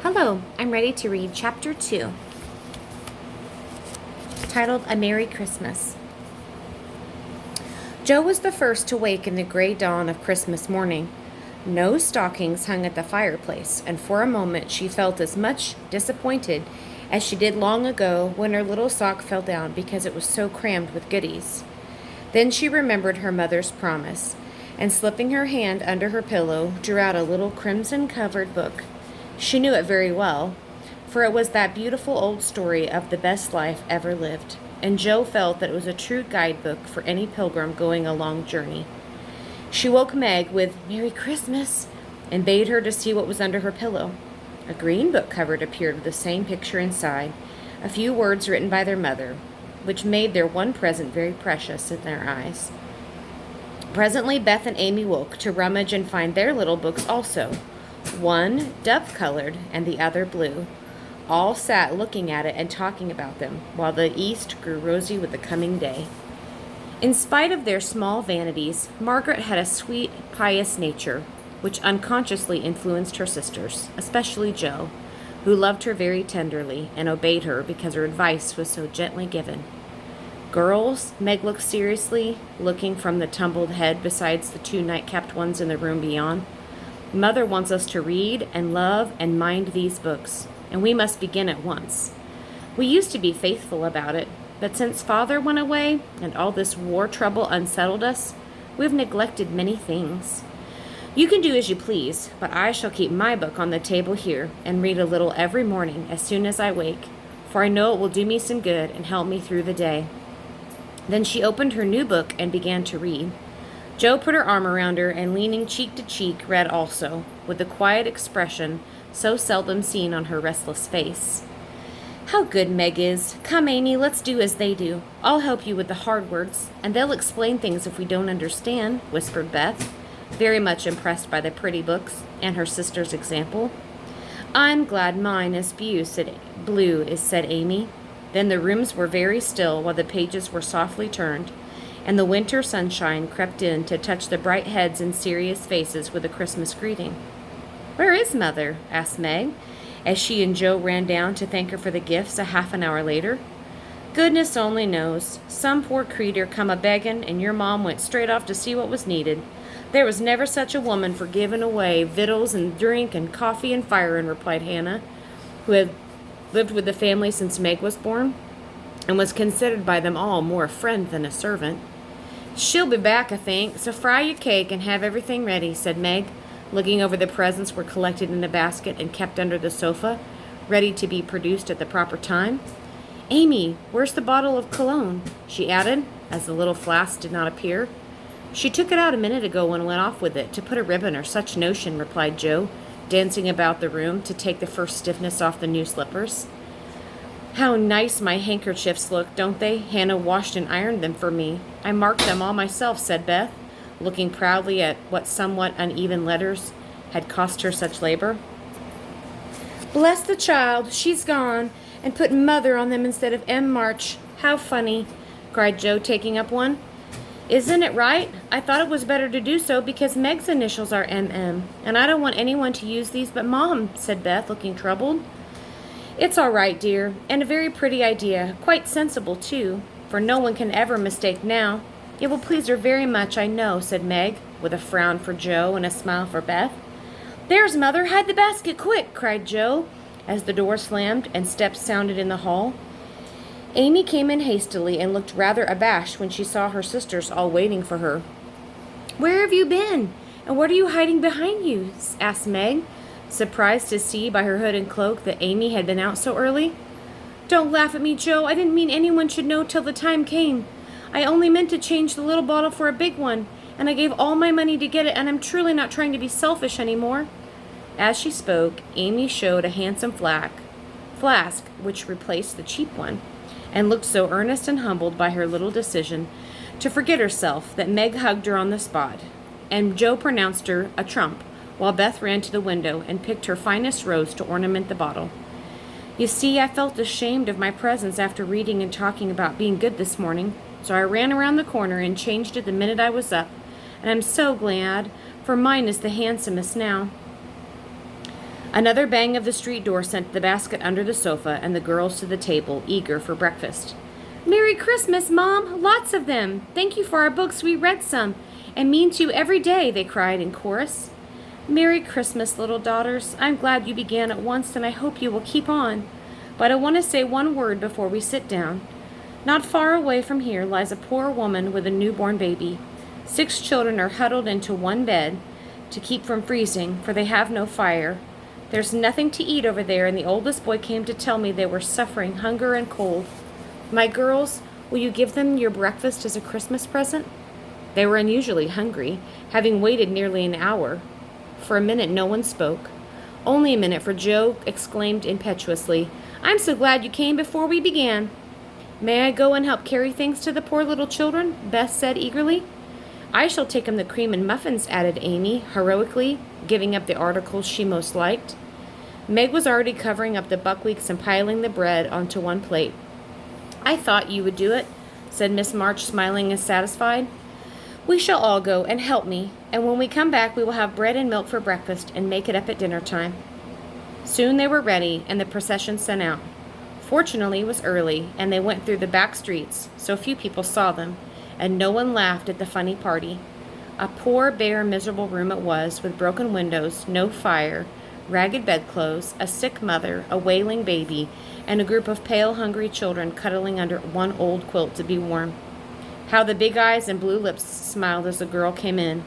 Hello, I'm ready to read Chapter 2, titled A Merry Christmas. Joe was the first to wake in the gray dawn of Christmas morning. No stockings hung at the fireplace, and for a moment she felt as much disappointed as she did long ago when her little sock fell down because it was so crammed with goodies. Then she remembered her mother's promise, and slipping her hand under her pillow, drew out a little crimson-covered book. She knew it very well, for it was that beautiful old story of the best life ever lived, and Joe felt that it was a true guidebook for any pilgrim going a long journey. She woke Meg with "Merry Christmas" and bade her to see what was under her pillow. A green book cover appeared with the same picture inside, a few words written by their mother, which made their one present very precious in their eyes. Presently Beth and Amy woke to rummage and find their little books also, one dove-colored and the other blue. All sat looking at it and talking about them, while the east grew rosy with the coming day. In spite of their small vanities, Margaret had a sweet, pious nature, which unconsciously influenced her sisters, especially Jo, who loved her very tenderly and obeyed her because her advice was so gently given. "Girls," Meg looked seriously, looking from the tumbled head besides the two night-capped ones in the room beyond, "Mother wants us to read and love and mind these books, and we must begin at once. We used to be faithful about it, but since Father went away and all this war trouble unsettled us, we've neglected many things. You can do as you please, but I shall keep my book on the table here and read a little every morning as soon as I wake, for I know it will do me some good and help me through the day." Then she opened her new book and began to read. Jo put her arm around her and, leaning cheek to cheek, read also, with the quiet expression so seldom seen on her restless face. "How good Meg is! Come, Amy, let's do as they do. I'll help you with the hard words, and they'll explain things if we don't understand," whispered Beth, very much impressed by the pretty books and her sister's example. "I'm glad mine is blue," said Amy. Then the rooms were very still while the pages were softly turned, and the winter sunshine crept in to touch the bright heads and serious faces with a Christmas greeting. "Where is Mother?" asked Meg, as she and Jo ran down to thank her for the gifts a half an hour later. "Goodness only knows. Some poor creetur come a-beggin', and your mom went straight off to see what was needed. There was never such a woman for giving away victuals and drink and coffee and firin'," replied Hannah, who had lived with the family since Meg was born, and was considered by them all more a friend than a servant. "She'll be back, I think, so fry your cake and have everything ready," said Meg, looking over the presents were collected in a basket and kept under the sofa, ready to be produced at the proper time. "Amy, where's the bottle of cologne?" she added, as the little flask did not appear. "She took it out a minute ago and went off with it, to put a ribbon or such notion," replied Jo, dancing about the room to take the first stiffness off the new slippers. "How nice my handkerchiefs look, don't they? Hannah washed and ironed them for me. I marked them all myself," said Beth, looking proudly at what somewhat uneven letters had cost her such labor. "Bless the child, she's gone, and put Mother on them instead of M. March. How funny," cried Jo, taking up one. "Isn't it right? I thought it was better to do so because Meg's initials are M.M., and I don't want anyone to use these but Mom," said Beth, looking troubled. "It's all right, dear, and a very pretty idea, quite sensible, too, for no one can ever mistake now. It will please her very much, I know," said Meg, with a frown for Jo and a smile for Beth. "There's Mother! Hide the basket, quick!" cried Jo, as the door slammed and steps sounded in the hall. Amy came in hastily and looked rather abashed when she saw her sisters all waiting for her. "Where have you been, and what are you hiding behind you?" asked Meg, surprised to see by her hood and cloak that Amy had been out so early. "Don't laugh at me, Jo. I didn't mean anyone should know till the time came. I only meant to change the little bottle for a big one, and I gave all my money to get it, and I'm truly not trying to be selfish anymore." As she spoke, Amy showed a handsome flask which replaced the cheap one, and looked so earnest and humbled by her little decision to forget herself that Meg hugged her on the spot, and Jo pronounced her a trump, while Beth ran to the window and picked her finest rose to ornament the bottle. "You see, I felt ashamed of my presents after reading and talking about being good this morning, so I ran around the corner and changed it the minute I was up, and I'm so glad, for mine is the handsomest now." Another bang of the street door sent the basket under the sofa and the girls to the table, eager for breakfast. "Merry Christmas, Mom! Lots of them! Thank you for our books. We read some and mean to you every day," they cried in chorus. "Merry Christmas, little daughters. I'm glad you began at once, and I hope you will keep on. But I want to say one word before we sit down. Not far away from here lies a poor woman with a newborn baby. 6 children are huddled into one bed to keep from freezing, for they have no fire. There's nothing to eat over there, and the oldest boy came to tell me they were suffering hunger and cold. My girls, will you give them your breakfast as a Christmas present?" They were unusually hungry, having waited nearly an hour. For a minute no one spoke. Only a minute, for Joe exclaimed impetuously, "I'm so glad you came before we began." "May I go and help carry things to the poor little children?" Beth said eagerly. "I shall take 'em the cream and muffins," added Amy, heroically, giving up the articles she most liked. Meg was already covering up the buckwheats and piling the bread onto one plate. "I thought you would do it," said Miss March, smiling and satisfied. "We shall all go, and help me, and when we come back we will have bread and milk for breakfast and make it up at dinner time." Soon they were ready, and the procession sent out. Fortunately, it was early, and they went through the back streets, so few people saw them, and no one laughed at the funny party. A poor, bare, miserable room it was, with broken windows, no fire, ragged bedclothes, a sick mother, a wailing baby, and a group of pale, hungry children cuddling under one old quilt to be warm. How the big eyes and blue lips smiled as the girl came in.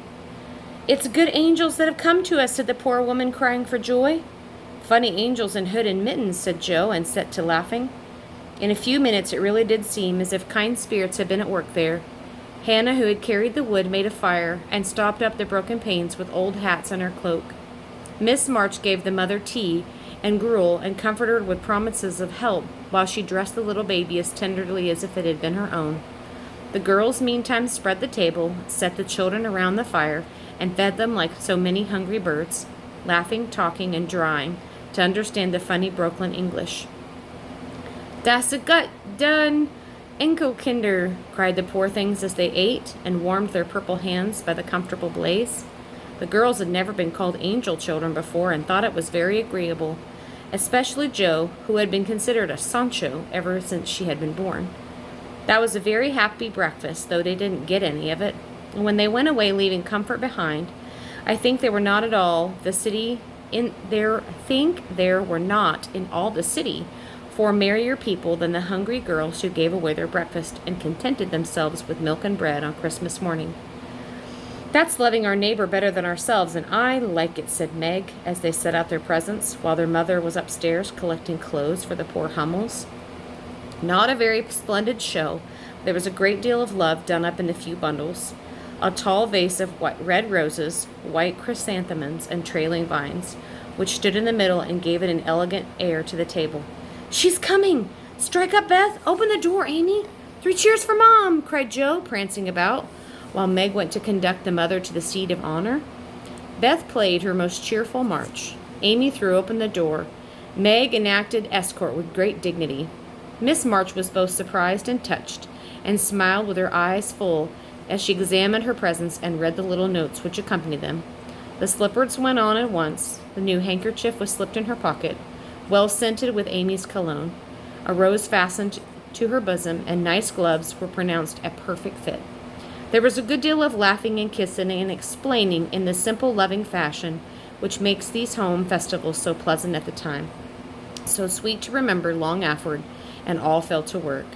"It's good angels that have come to us," said the poor woman, crying for joy. "Funny angels in hood and mittens," said Joe, and set to laughing. In a few minutes it really did seem as if kind spirits had been at work there. Hannah, who had carried the wood, made a fire and stopped up the broken panes with old hats and her cloak. Miss March gave the mother tea and gruel and comforted her with promises of help while she dressed the little baby as tenderly as if it had been her own. The girls meantime spread the table, set the children around the fire, and fed them like so many hungry birds, laughing, talking, and drying to understand the funny Brooklyn English. "Das a gut done, Enkelkinder," cried the poor things as they ate and warmed their purple hands by the comfortable blaze. The girls had never been called angel children before and thought it was very agreeable, especially Joe, who had been considered a Sancho ever since she had been born. That was a very happy breakfast, though they didn't get any of it. And when they went away, leaving comfort behind, I think there were not in all the city 4 merrier people than the hungry girls who gave away their breakfast and contented themselves with milk and bread on Christmas morning. "That's loving our neighbor better than ourselves, and I like it," said Meg, as they set out their presents, while their mother was upstairs collecting clothes for the poor Hummels. Not a very splendid show. There was a great deal of love done up in a few bundles. A tall vase of red roses, white chrysanthemums, and trailing vines, which stood in the middle and gave it an elegant air to the table. "She's coming! Strike up, Beth! Open the door, Amy! 3 cheers for Mom!" cried Joe, prancing about, while Meg went to conduct the mother to the seat of honor. Beth played her most cheerful march. Amy threw open the door. Meg enacted escort with great dignity. Miss March was both surprised and touched, and smiled with her eyes full as she examined her presents and read the little notes which accompanied them. The slippers went on at once. The new handkerchief was slipped in her pocket, well scented with Amy's cologne. A rose fastened to her bosom, and nice gloves were pronounced a perfect fit. There was a good deal of laughing and kissing and explaining in the simple, loving fashion which makes these home festivals so pleasant at the time, so sweet to remember long afterward, and all fell to work.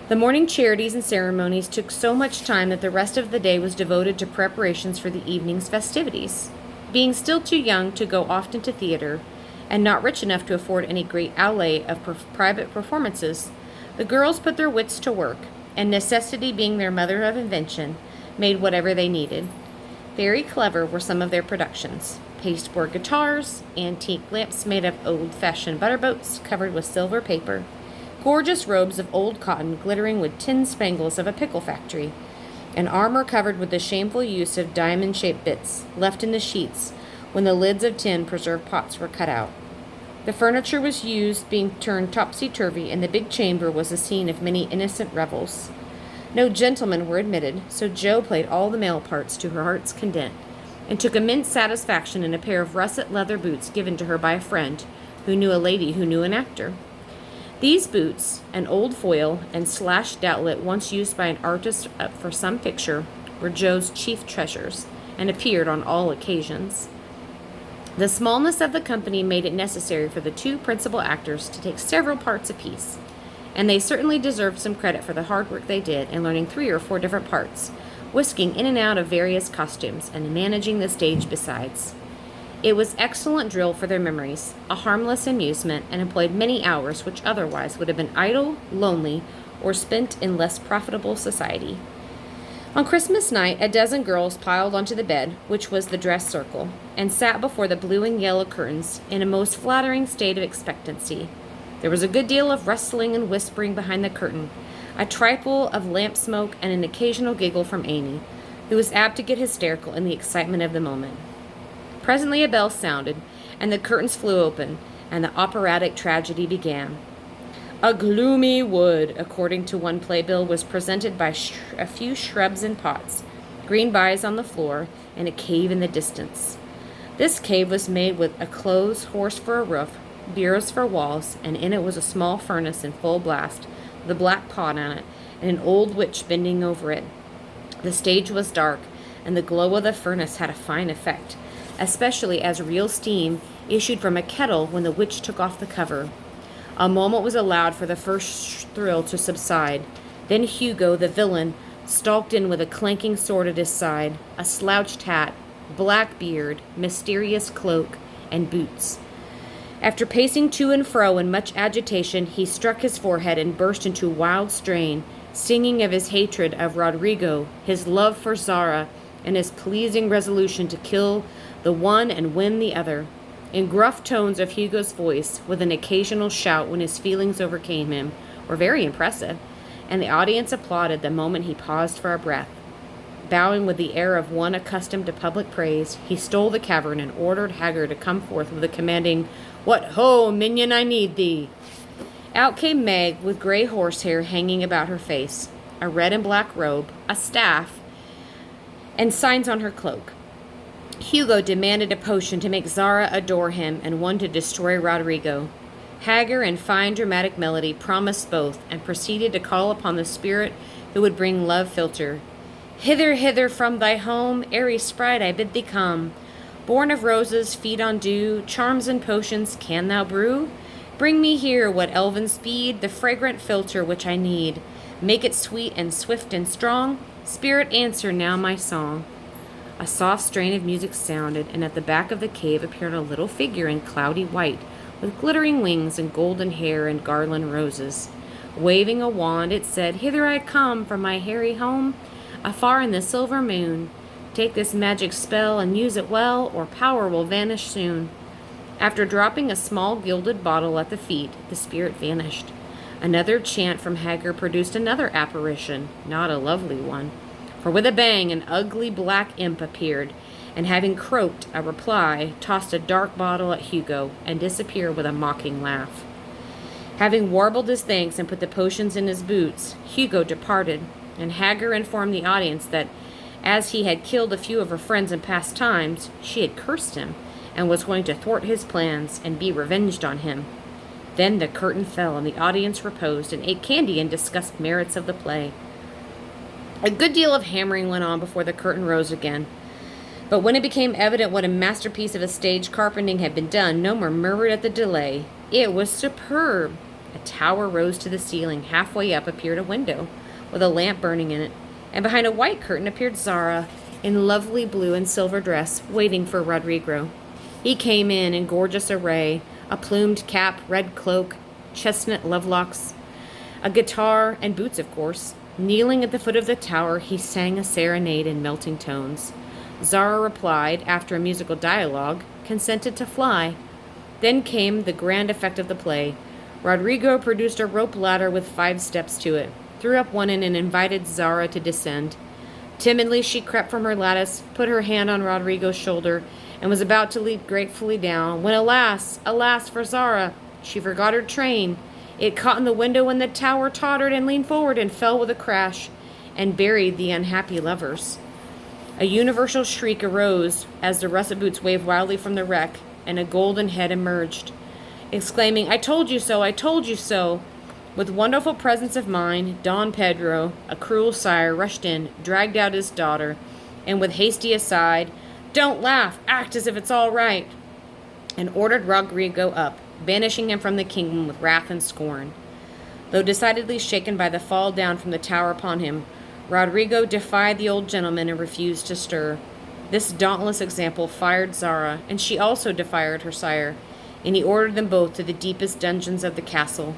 The morning charities and ceremonies took so much time that the rest of the day was devoted to preparations for the evening's festivities. Being still too young to go often to theater, and not rich enough to afford any great outlay of private performances, the girls put their wits to work, and necessity being their mother of invention, made whatever they needed. Very clever were some of their productions. Pasteboard guitars, antique lamps made of old-fashioned butterboats covered with silver paper, gorgeous robes of old cotton glittering with tin spangles of a pickle factory, and armor covered with the shameful use of diamond-shaped bits left in the sheets when the lids of tin preserved pots were cut out. The furniture was used, being turned topsy-turvy, and the big chamber was the scene of many innocent revels. No gentlemen were admitted, so Joe played all the male parts to her heart's content, and took immense satisfaction in a pair of russet leather boots given to her by a friend who knew a lady who knew an actor. These boots, an old foil and slashed doublet once used by an artist for some picture, were Jo's chief treasures, and appeared on all occasions. The smallness of the company made it necessary for the two principal actors to take several parts apiece, and they certainly deserved some credit for the hard work they did in learning 3 or 4 different parts, whisking in and out of various costumes, and managing the stage besides. It was excellent drill for their memories, a harmless amusement, and employed many hours which otherwise would have been idle, lonely, or spent in less profitable society. On Christmas night, a dozen girls piled onto the bed, which was the dress circle, and sat before the blue and yellow curtains in a most flattering state of expectancy. There was a good deal of rustling and whispering behind the curtain, a trifle of lamp smoke, and an occasional giggle from Amy, who was apt to get hysterical in the excitement of the moment. Presently a bell sounded, and the curtains flew open, and the operatic tragedy began. A gloomy wood, according to one playbill, was presented by a few shrubs in pots, green baize on the floor, and a cave in the distance. This cave was made with a clothes horse for a roof, bureaus for walls, and in it was a small furnace in full blast, with a black pot on it, and an old witch bending over it. The stage was dark, and the glow of the furnace had a fine effect, especially as real steam issued from a kettle when the witch took off the cover. A moment was allowed for the first thrill to subside. Then Hugo, the villain, stalked in with a clanking sword at his side, a slouched hat, black beard, mysterious cloak, and boots. After pacing to and fro in much agitation, he struck his forehead and burst into wild strain, singing of his hatred of Rodrigo, his love for Zara, and his pleasing resolution to kill the one and win the other. In gruff tones of Hugo's voice, with an occasional shout when his feelings overcame him, were very impressive, and the audience applauded the moment he paused for a breath. Bowing with the air of one accustomed to public praise, he stole the cavern and ordered Hagar to come forth with a commanding, "What ho, minion, I need thee!" Out came Meg, with gray horsehair hanging about her face, a red and black robe, a staff, and signs on her cloak. Hugo demanded a potion to make Zara adore him and one to destroy Rodrigo. Hagar, in fine dramatic melody, promised both, and proceeded to call upon the spirit who would bring love philtre. "Hither, hither from thy home, airy sprite, I bid thee come. Born of roses, feed on dew, charms and potions can thou brew? Bring me here, what elven speed, the fragrant philtre which I need. Make it sweet and swift and strong. Spirit, answer now my song." A soft strain of music sounded, and at the back of the cave appeared a little figure in cloudy white, with glittering wings and golden hair and garland roses. Waving a wand, it said, "Hither I come from my hairy home, afar in the silver moon. Take this magic spell and use it well, or power will vanish soon." After dropping a small gilded bottle at the feet, the spirit vanished. Another chant from Hagar produced another apparition, not a lovely one. For with a bang, an ugly black imp appeared, and having croaked a reply, tossed a dark bottle at Hugo, and disappeared with a mocking laugh. Having warbled his thanks and put the potions in his boots, Hugo departed, and Hagar informed the audience that, as he had killed a few of her friends in past times, she had cursed him, and was going to thwart his plans and be revenged on him. Then the curtain fell, and the audience reposed and ate candy and discussed merits of the play. A good deal of hammering went on before the curtain rose again. But when it became evident what a masterpiece of a stage carpenting had been done, no more murmured at the delay. It was superb. A tower rose to the ceiling. Halfway up appeared a window, with a lamp burning in it, and behind a white curtain appeared Zara, in lovely blue and silver dress, waiting for Rodrigo. He came in gorgeous array, a plumed cap, red cloak, chestnut lovelocks, a guitar, and boots, of course. Kneeling at the foot of the tower, he sang a serenade in melting tones. Zara replied, after a musical dialogue, consented to fly. Then came the grand effect of the play. Rodrigo produced a rope ladder with 5 steps to it, threw up one end, and invited Zara to descend. Timidly she crept from her lattice, put her hand on Rodrigo's shoulder, and was about to leap gratefully down, when alas, alas for Zara, she forgot her train. It caught in the window when the tower tottered and leaned forward and fell with a crash, and buried the unhappy lovers. A universal shriek arose as the russet boots waved wildly from the wreck, and a golden head emerged, exclaiming, "I told you so! I told you so!" With wonderful presence of mind, Don Pedro, a cruel sire, rushed in, dragged out his daughter, and with hasty aside, "Don't laugh! Act as if it's all right!" and ordered Rodrigo up, banishing him from the kingdom with wrath and scorn. Though decidedly shaken by the fall down from the tower upon him, Rodrigo defied the old gentleman and refused to stir. This dauntless example fired Zara, and she also defied her sire, and he ordered them both to the deepest dungeons of the castle.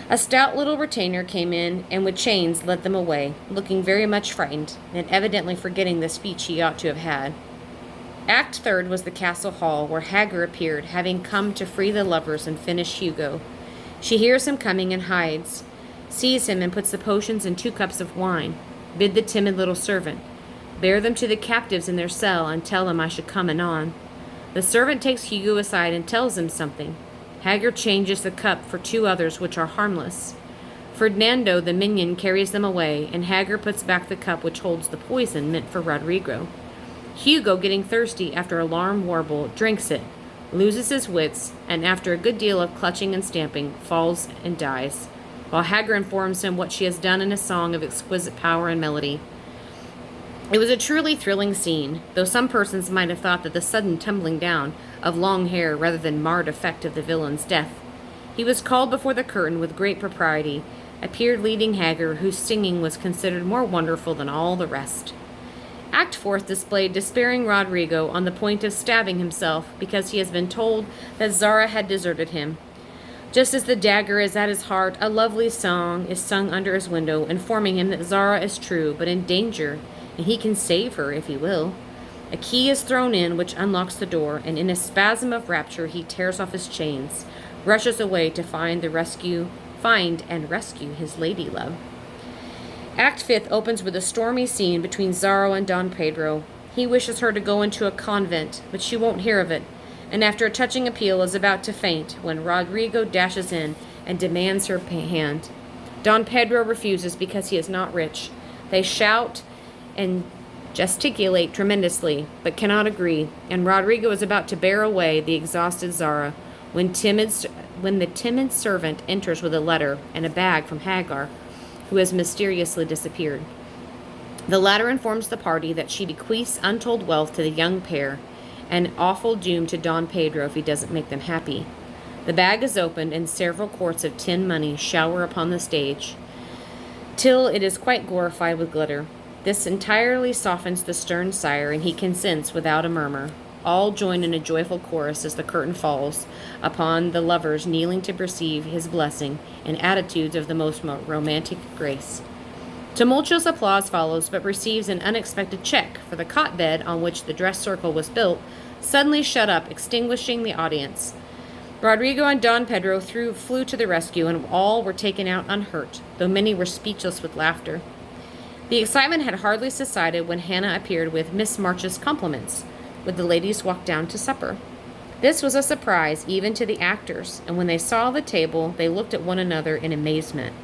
A stout little retainer came in, and with chains led them away, looking very much frightened, and evidently forgetting the speech he ought to have had. Act third was the castle hall, where Hagar appeared, having come to free the lovers and finish Hugo. She hears him coming and hides, sees him and puts the potions in 2 cups of wine. Bid the timid little servant, "Bear them to the captives in their cell, and tell them I should come anon." The servant takes Hugo aside and tells him something. Hagar changes the cup for 2 others which are harmless. Ferdinando, the minion, carries them away, and Hagar puts back the cup which holds the poison meant for Rodrigo. Hugo, getting thirsty after a alarm warble, drinks it, loses his wits, and after a good deal of clutching and stamping, falls and dies, while Hagar informs him what she has done in a song of exquisite power and melody. It was a truly thrilling scene, though some persons might have thought that the sudden tumbling down of long hair rather than marred effect of the villain's death. He was called before the curtain with great propriety, appeared leading Hagar, whose singing was considered more wonderful than all the rest. Act fourth displayed despairing Rodrigo on the point of stabbing himself because he has been told that Zara had deserted him. Just as the dagger is at his heart, a lovely song is sung under his window, informing him that Zara is true, but in danger, and he can save her if he will. A key is thrown in, which unlocks the door, and in a spasm of rapture he tears off his chains, rushes away to find and rescue his lady love. Act fifth opens with a stormy scene between Zara and Don Pedro. He wishes her to go into a convent, but she won't hear of it, and after a touching appeal is about to faint when Rodrigo dashes in and demands her hand. Don Pedro refuses because he is not rich. They shout and gesticulate tremendously, but cannot agree, and Rodrigo is about to bear away the exhausted Zara when the timid servant enters with a letter and a bag from Hagar, who has mysteriously disappeared. The latter informs the party that she bequeaths untold wealth to the young pair, an awful doom to Don Pedro if he doesn't make them happy. The bag is opened, and several quarts of tin money shower upon the stage, till it is quite glorified with glitter. This entirely softens the stern sire, and he consents without a murmur. All join in a joyful chorus as the curtain falls upon the lovers kneeling to receive his blessing in attitudes of the most romantic grace. Tumultuous applause follows, but receives an unexpected check, for the cot bed on which the dress circle was built suddenly shut up, extinguishing the audience. Rodrigo and Don Pedro flew to the rescue, and all were taken out unhurt, though many were speechless with laughter. The excitement had hardly subsided when Hannah appeared with Miss March's compliments, with the ladies walked down to supper. This was a surprise even to the actors, and when they saw the table, they looked at one another in amazement.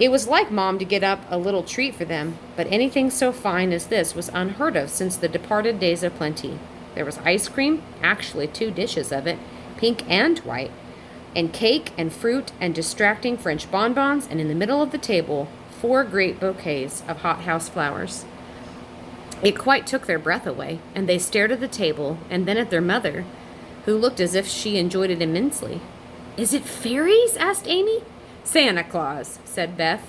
It was like Mom to get up a little treat for them, but anything so fine as this was unheard of since the departed days of plenty. There was ice cream, actually 2 dishes of it, pink and white, and cake and fruit and distracting French bonbons, and in the middle of the table, 4 great bouquets of hothouse flowers. It quite took their breath away, and they stared at the table and then at their mother, who looked as if she enjoyed it immensely. "Is it fairies?" asked Amy. "Santa Claus," said Beth.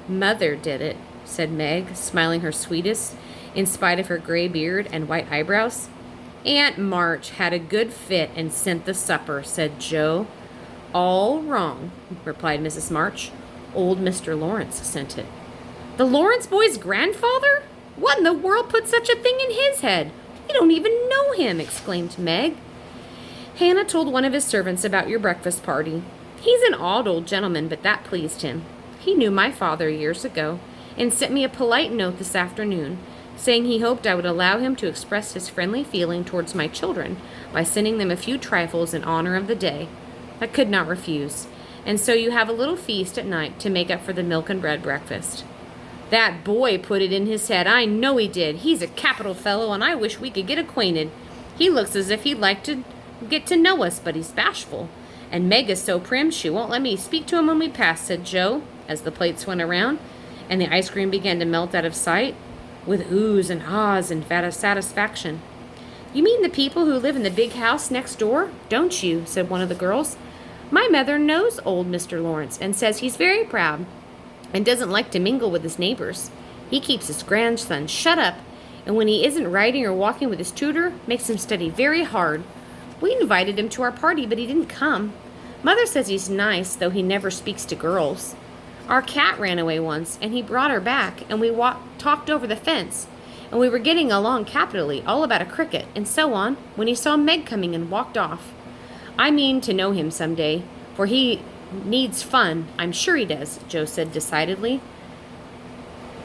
"Mother did it," said Meg, smiling her sweetest, in spite of her gray beard and white eyebrows. "Aunt March had a good fit and sent the supper," said Joe. "All wrong," replied Mrs. March. "Old Mr. Lawrence sent it." "The Lawrence boy's grandfather? What in the world put such a thing in his head? We don't even know him," exclaimed Meg. "Hannah told one of his servants about your breakfast party. He's an odd old gentleman, but that pleased him. He knew my father years ago, and sent me a polite note this afternoon, saying he hoped I would allow him to express his friendly feeling towards my children by sending them a few trifles in honor of the day. I could not refuse, and so you have a little feast at night to make up for the milk and bread breakfast." That boy put it in his head. I know he did. He's a capital fellow, and I wish we could get acquainted. He looks as if he'd like to get to know us, but he's bashful. And Meg is so prim she won't let me speak to him when we pass," said Joe, as the plates went around, and the ice cream began to melt out of sight, with oohs and ahs and satisfaction. "You mean the people who live in the big house next door, don't you?" said one of the girls. "My mother knows old Mr. Lawrence and says he's very proud and doesn't like to mingle with his neighbors. He keeps his grandson shut up, and when he isn't riding or walking with his tutor, makes him study very hard. We invited him to our party, but he didn't come. Mother says he's nice, though he never speaks to girls. Our cat ran away once, and he brought her back, and we talked over the fence, and we were getting along capitally, all about a cricket, and so on, when he saw Meg coming and walked off. I mean to know him some day, for he needs fun. I'm sure he does," Joe said decidedly.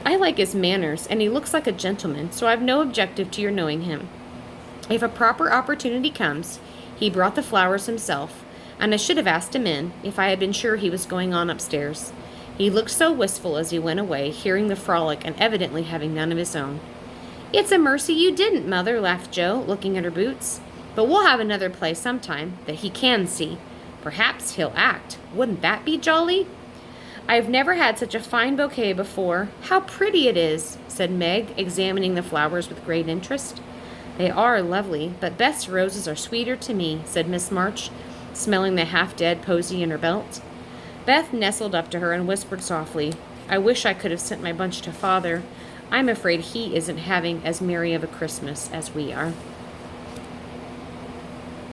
"I like his manners, and he looks like a gentleman, so I've no objective to your knowing him. If a proper opportunity comes, he brought the flowers himself, and I should have asked him in, if I had been sure he was going on upstairs. He looked so wistful as he went away, hearing the frolic and evidently having none of his own." "It's a mercy you didn't, Mother," laughed Joe, looking at her boots. "But we'll have another play sometime that he can see. Perhaps he'll act. Wouldn't that be jolly?" "I've never had such a fine bouquet before. How pretty it is," said Meg, examining the flowers with great interest. "They are lovely, but Beth's roses are sweeter to me," said Miss March, smelling the half-dead posy in her belt. Beth nestled up to her and whispered softly, "I wish I could have sent my bunch to Father. I'm afraid he isn't having as merry of a Christmas as we are."